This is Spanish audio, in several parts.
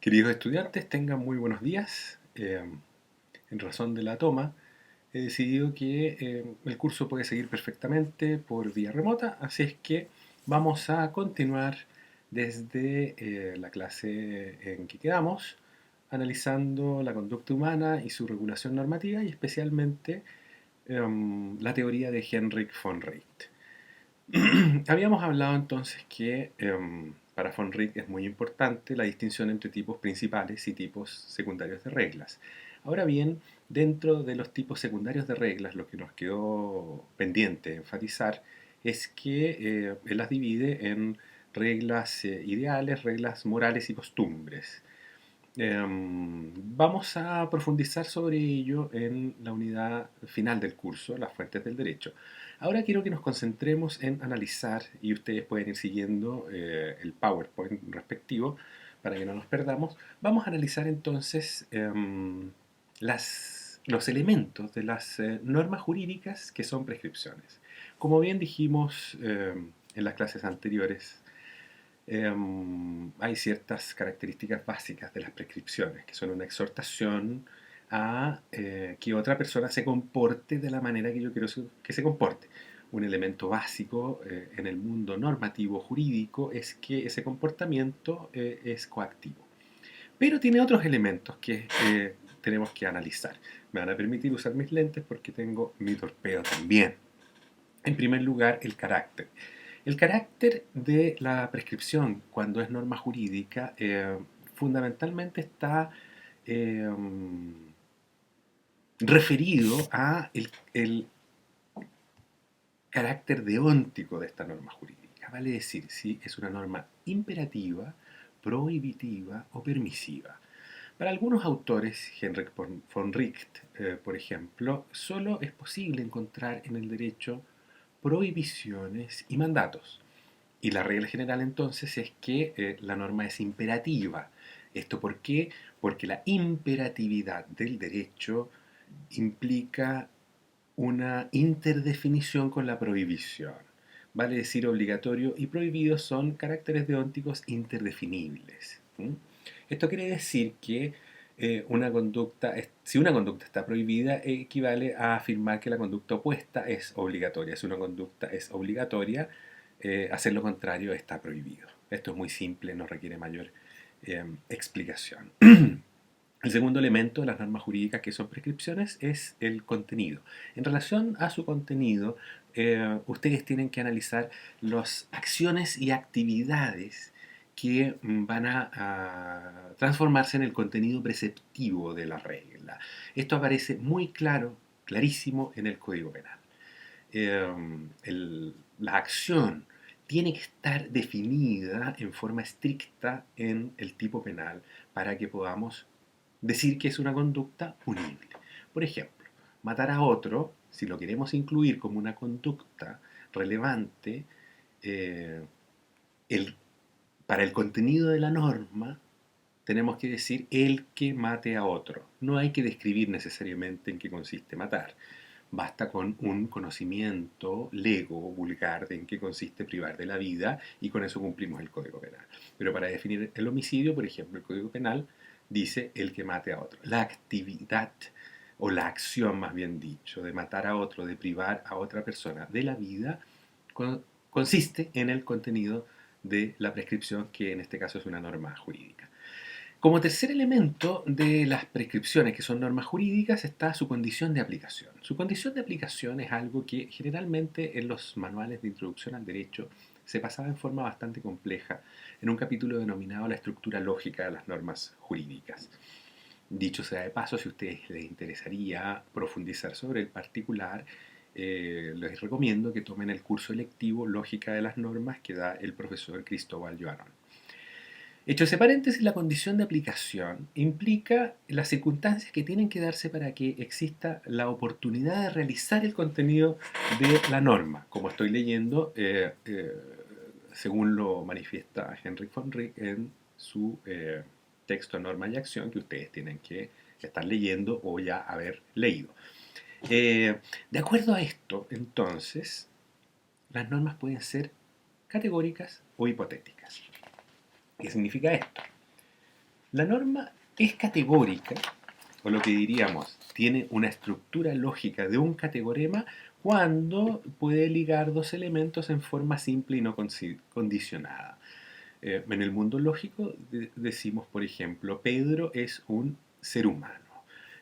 Queridos estudiantes, tengan muy buenos días. En razón de la toma, he decidido que el curso puede seguir perfectamente por vía remota, así es que vamos a continuar desde la clase en que quedamos, analizando la conducta humana y su regulación normativa y especialmente la teoría de Heinrich von Wright. Habíamos hablado entonces que para von Wright es muy importante la distinción entre tipos principales y tipos secundarios de reglas. Ahora bien, dentro de los tipos secundarios de reglas, lo que nos quedó pendiente enfatizar es que él las divide en reglas ideales, reglas morales y costumbres. Vamos a profundizar sobre ello en la unidad final del curso, las fuentes del derecho. Ahora quiero que nos concentremos en analizar, y ustedes pueden ir siguiendo el PowerPoint respectivo para que no nos perdamos. Vamos a analizar entonces los elementos de las normas jurídicas que son prescripciones. Como bien dijimos en las clases anteriores, hay ciertas características básicas de las prescripciones, que son una exhortación a que otra persona se comporte de la manera que yo quiero que se comporte. Un elemento básico en el mundo normativo jurídico es que ese comportamiento es coactivo. Pero tiene otros elementos que tenemos que analizar. Me van a permitir usar mis lentes porque tengo mi torpeo también. En primer lugar, el carácter. El carácter de la prescripción, cuando es norma jurídica, fundamentalmente está eh, referido a el carácter deóntico de esta norma jurídica. Vale decir, si es una norma imperativa, prohibitiva o permisiva. Para algunos autores, Heinrich von Wright, por ejemplo, solo es posible encontrar en el derecho prohibiciones y mandatos. Y la regla general entonces es que la norma es imperativa. ¿Esto por qué? Porque la imperatividad del derecho implica una interdefinición con la prohibición. Vale decir, obligatorio y prohibido son caracteres deónticos interdefinibles. Esto quiere decir que si una conducta está prohibida, equivale a afirmar que la conducta opuesta es obligatoria. Si una conducta es obligatoria, hacer lo contrario está prohibido. Esto es muy simple, no requiere mayor explicación. El segundo elemento de las normas jurídicas que son prescripciones es el contenido. En relación a su contenido, ustedes tienen que analizar las acciones y actividades que van a transformarse en el contenido preceptivo de la regla. Esto aparece muy claro, clarísimo en el Código Penal. La acción tiene que estar definida en forma estricta en el tipo penal para que podamos decir que es una conducta punible. Por ejemplo, matar a otro, si lo queremos incluir como una conducta relevante, eh, el- para el contenido de la norma, tenemos que decir el que mate a otro. No hay que describir necesariamente en qué consiste matar. Basta con un conocimiento lego, vulgar, de en qué consiste privar de la vida y con eso cumplimos el Código Penal. Pero para definir el homicidio, por ejemplo, el Código Penal dice el que mate a otro. La actividad o la acción, más bien dicho, de matar a otro, de privar a otra persona de la vida, consiste en el contenido de la prescripción, que en este caso es una norma jurídica. Como tercer elemento de las prescripciones, que son normas jurídicas, está su condición de aplicación. Su condición de aplicación es algo que generalmente en los manuales de introducción al derecho se pasaba en forma bastante compleja en un capítulo denominado la estructura lógica de las normas jurídicas. Dicho sea de paso, si a ustedes les interesaría profundizar sobre el particular, les recomiendo que tomen el curso electivo Lógica de las Normas que da el profesor Cristóbal Joanón. Hecho ese paréntesis, la condición de aplicación implica las circunstancias que tienen que darse para que exista la oportunidad de realizar el contenido de la norma, como estoy leyendo, según lo manifiesta Henrik von Wright en su texto Norma y Acción, que ustedes tienen que estar leyendo o ya haber leído. De acuerdo a esto, entonces, las normas pueden ser categóricas o hipotéticas. ¿Qué significa esto? La norma es categórica, o lo que diríamos, tiene una estructura lógica de un categorema cuando puede ligar dos elementos en forma simple y no condicionada. En el mundo lógico decimos, por ejemplo, Pedro es un ser humano.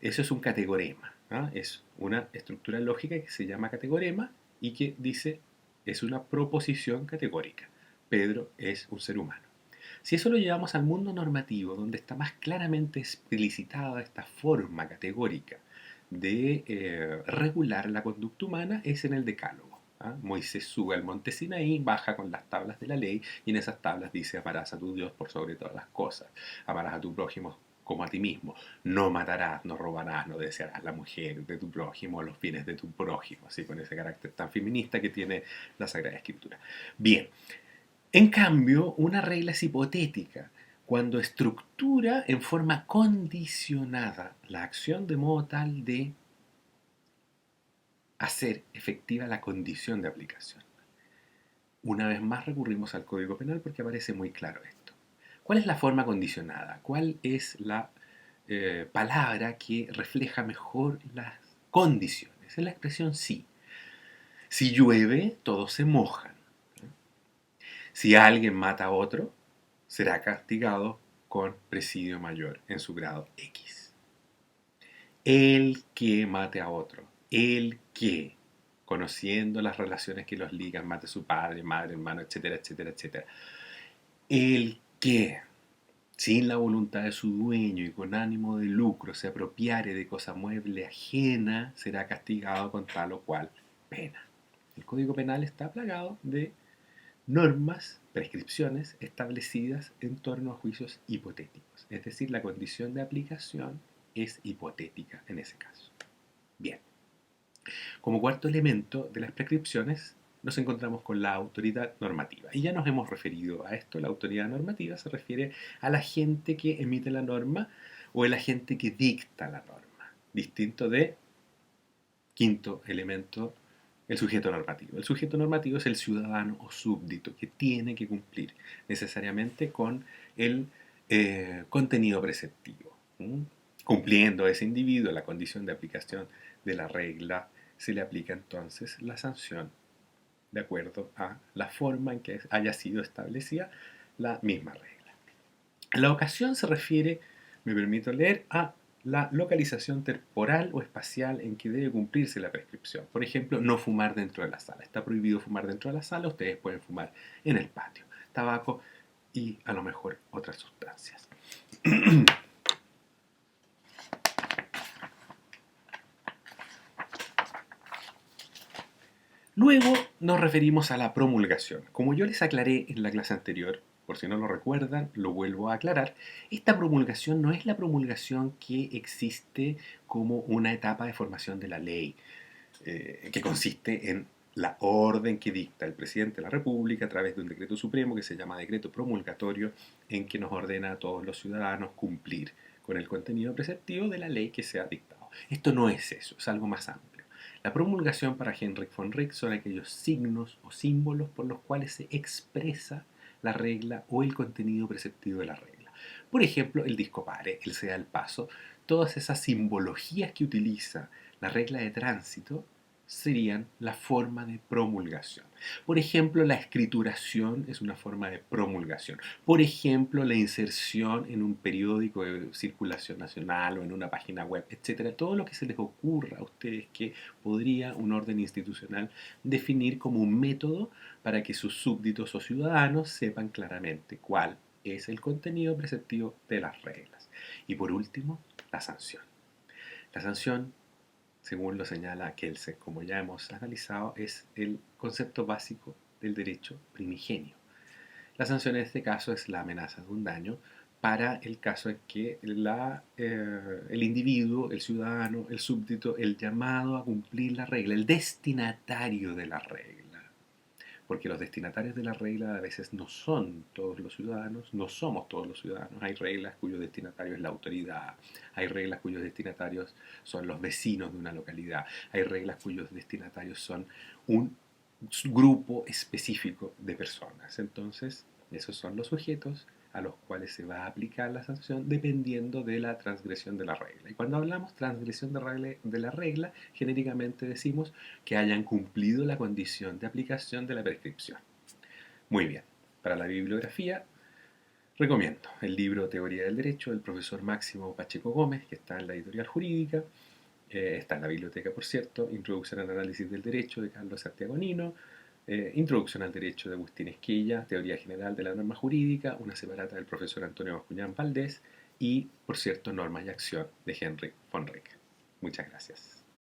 Eso es un categorema, ¿no? Es una estructura lógica que se llama categorema y que dice, es una proposición categórica. Pedro es un ser humano. Si eso lo llevamos al mundo normativo, donde está más claramente explicitada esta forma categórica de regular la conducta humana, es en el Decálogo. ¿Ah? Moisés sube al monte Sinaí, baja con las tablas de la ley y en esas tablas dice: amarás a tu Dios por sobre todas las cosas, amarás a tu prójimo como a ti mismo, no matarás, no robarás, no desearás la mujer de tu prójimo, los bienes de tu prójimo, así con ese carácter tan feminista que tiene la Sagrada Escritura. Bien, en cambio, una regla es hipotética cuando estructura en forma condicionada la acción de modo tal de hacer efectiva la condición de aplicación. Una vez más recurrimos al Código Penal porque aparece muy claro esto. ¿Cuál es la forma condicionada? ¿Cuál es la palabra que refleja mejor las condiciones? Es la expresión sí. Si llueve, todos se mojan. Si alguien mata a otro, será castigado con presidio mayor en su grado X. El que mate a otro, el que, conociendo las relaciones que los ligan, mate a su padre, madre, hermano, etcétera, etcétera, etcétera. El que, sin la voluntad de su dueño y con ánimo de lucro, se apropiare de cosa mueble ajena, será castigado con tal o cual pena. El Código Penal está plagado de normas, prescripciones establecidas en torno a juicios hipotéticos. Es decir, la condición de aplicación es hipotética en ese caso. Bien, como cuarto elemento de las prescripciones nos encontramos con la autoridad normativa. Y ya nos hemos referido a esto. La autoridad normativa se refiere a la gente que emite la norma o el agente que dicta la norma. Distinto de, quinto elemento, el sujeto normativo. El sujeto normativo es el ciudadano o súbdito que tiene que cumplir necesariamente con el contenido preceptivo. ¿Mm? Cumpliendo a ese individuo la condición de aplicación de la regla, se le aplica entonces la sanción de acuerdo a la forma en que haya sido establecida la misma regla. La ocasión se refiere, me permito leer, a la localización temporal o espacial en que debe cumplirse la prescripción. Por ejemplo, no fumar dentro de la sala. Está prohibido fumar dentro de la sala, ustedes pueden fumar en el patio. Tabaco y a lo mejor otras sustancias. Luego nos referimos a la promulgación. Como yo les aclaré en la clase anterior, por si no lo recuerdan, lo vuelvo a aclarar, esta promulgación no es la promulgación que existe como una etapa de formación de la ley, que consiste en la orden que dicta el presidente de la República a través de un decreto supremo que se llama decreto promulgatorio, en que nos ordena a todos los ciudadanos cumplir con el contenido preceptivo de la ley que se ha dictado. Esto no es eso, es algo más amplio. La promulgación para Heinrich von Wright son aquellos signos o símbolos por los cuales se expresa la regla o el contenido preceptivo de la regla. Por ejemplo, el disco pare, el sea el paso, todas esas simbologías que utiliza la regla de tránsito serían la forma de promulgación. Por ejemplo, la escrituración es una forma de promulgación. Por ejemplo, la inserción en un periódico de circulación nacional o en una página web, etcétera. Todo lo que se les ocurra a ustedes que podría un orden institucional definir como un método para que sus súbditos o ciudadanos sepan claramente cuál es el contenido preceptivo de las reglas. Y por último, la sanción. La sanción, según lo señala Kelsen, como ya hemos analizado, es el concepto básico del derecho primigenio. La sanción en este caso es la amenaza de un daño para el caso en que el individuo, el ciudadano, el súbdito, el llamado a cumplir la regla, el destinatario de la regla, porque los destinatarios de la regla a veces no son todos los ciudadanos, no somos todos los ciudadanos. Hay reglas cuyo destinatario es la autoridad, hay reglas cuyos destinatarios son los vecinos de una localidad, hay reglas cuyos destinatarios son un grupo específico de personas. Entonces, esos son los sujetos a los cuales se va a aplicar la sanción dependiendo de la transgresión de la regla. Y cuando hablamos transgresión de la regla, genéricamente decimos que hayan cumplido la condición de aplicación de la prescripción. Muy bien, para la bibliografía recomiendo el libro Teoría del Derecho del profesor Máximo Pacheco Gómez, que está en la editorial jurídica. Está en la biblioteca, por cierto. Introducción al análisis del derecho de Carlos Santiago Nino. Introducción al derecho de Agustín Esquella. Teoría general de la norma jurídica. Una separata del profesor Antonio Bascuñán Valdés. Y, por cierto, Normas y acción de Henry von Reck. Muchas gracias.